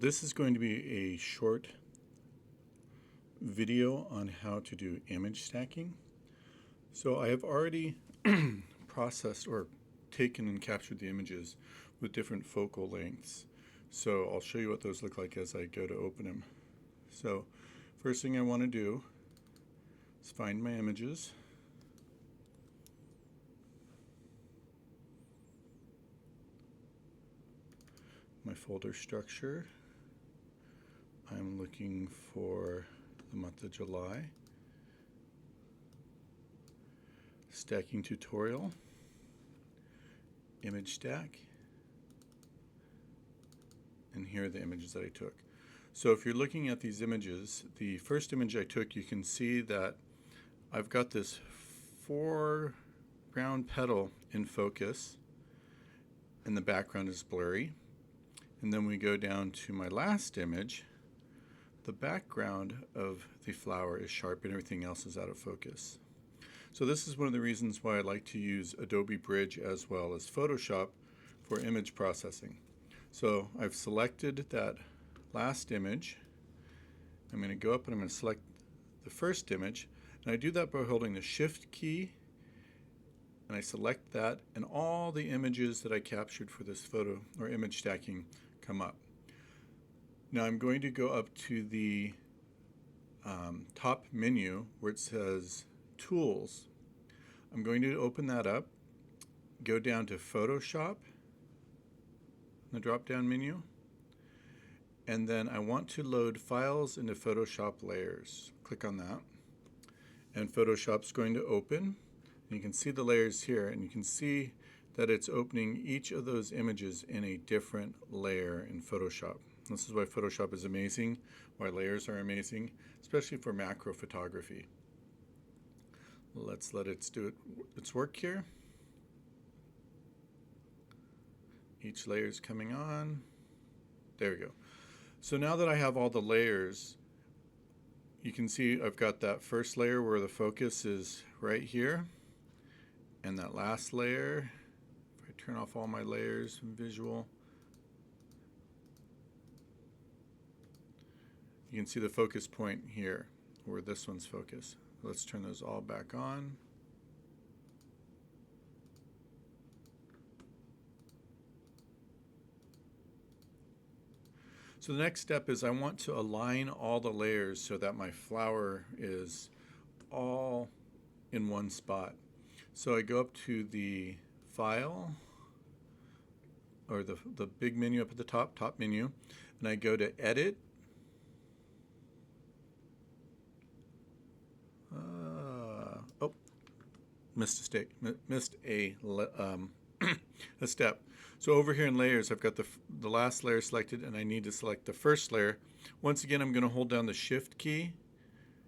This is going to be a short video on how to do image stacking. So I have already processed or taken and captured the images with different focal lengths. So I'll show you what those look like as I go to open them. So first thing I want to do is find my images. My folder structure. I'm looking for the month of July. Stacking tutorial. Image stack. And here are the images that I took. So if you're looking at these images, the first image I took, you can see that I've got this foreground petal in focus and the background is blurry. And then we go down to my last image. The background of the flower is sharp and everything else is out of focus. So this is one of the reasons why I like to use Adobe Bridge as well as Photoshop for image processing. So I've selected that last image. I'm going to go up and I'm going to select the first image. And I do that by holding the Shift key. And I select that, and all the images that I captured for this photo or image stacking come up. Now I'm going to go up to the top menu where it says Tools. I'm going to open that up, go down to Photoshop, the drop-down menu, and then I want to load files into Photoshop layers. Click on that, and Photoshop's going to open. And you can see the layers here, and you can see that it's opening each of those images in a different layer in Photoshop. This is why Photoshop is amazing, why layers are amazing, especially for macro photography. Let's let it do its work here. Each layer is coming on. There we go. So now that I have all the layers, you can see I've got that first layer where the focus is right here. And that last layer, if I turn off all my layers from visual, you can see the focus point here where this one's focused. Let's turn those all back on. So the next step is I want to align all the layers so that my flower is all in one spot. So I go up to the File, or the big menu up at the top menu, and I go to Edit. Missed a step. So over here in layers, I've got the last layer selected, and I need to select the first layer. Once again, I'm going to hold down the Shift key,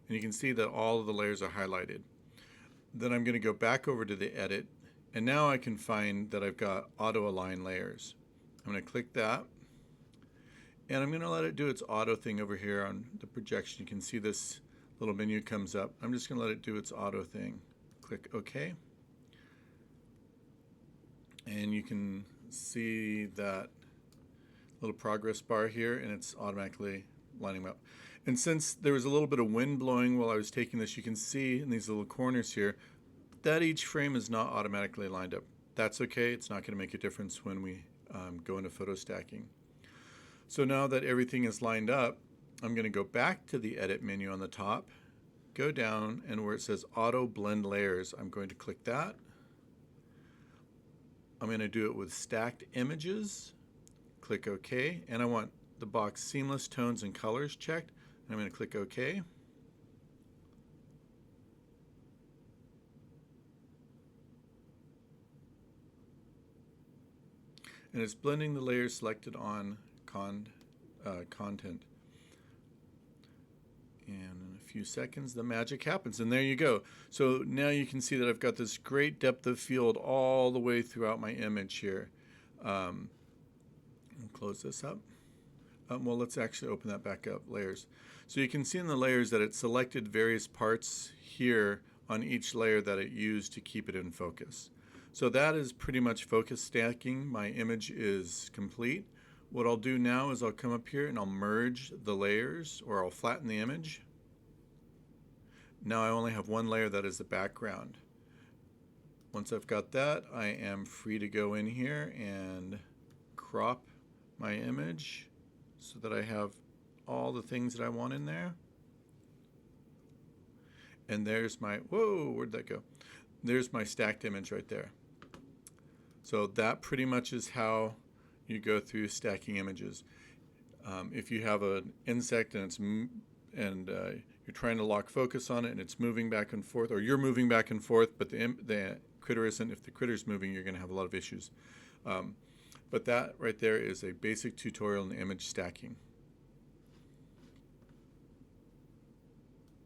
and you can see that all of the layers are highlighted. Then I'm going to go back over to the Edit, and now I can find that I've got Auto Align Layers. I'm going to click that, and I'm going to let it do its auto thing over here on the projection. You can see this little menu comes up. I'm just going to let it do its auto thing. Click OK. And you can see that little progress bar here, and it's automatically lining up. And since there was a little bit of wind blowing while I was taking this, you can see in these little corners here that each frame is not automatically lined up. That's okay. It's not going to make a difference when we go into photo stacking. So now that everything is lined up, I'm going to go back to the Edit menu on the top, go down, and where it says Auto Blend Layers, I'm going to click that. I'm going to do it with stacked images. Click OK, and I want the box Seamless Tones and Colors checked. I'm going to click OK. And it's blending the layers selected on content. And in a few seconds, the magic happens. And there you go. So now you can see that I've got this great depth of field all the way throughout my image here. I'll close this up. Well, let's actually open that back up, layers. So you can see in the layers that it selected various parts here on each layer that it used to keep it in focus. So that is pretty much focus stacking. My image is complete. What I'll do now is I'll come up here and I'll merge the layers, or I'll flatten the image. Now I only have one layer, that is the background. Once I've got that, I am free to go in here and crop my image so that I have all the things that I want in there. And there's my, whoa, where'd that go? There's my stacked image right there. So that pretty much is how you go through stacking images. If you have an insect and you're trying to lock focus on it and it's moving back and forth, or you're moving back and forth, but the critter isn't. If the critter's moving, you're going to have a lot of issues. But that right there is a basic tutorial in image stacking.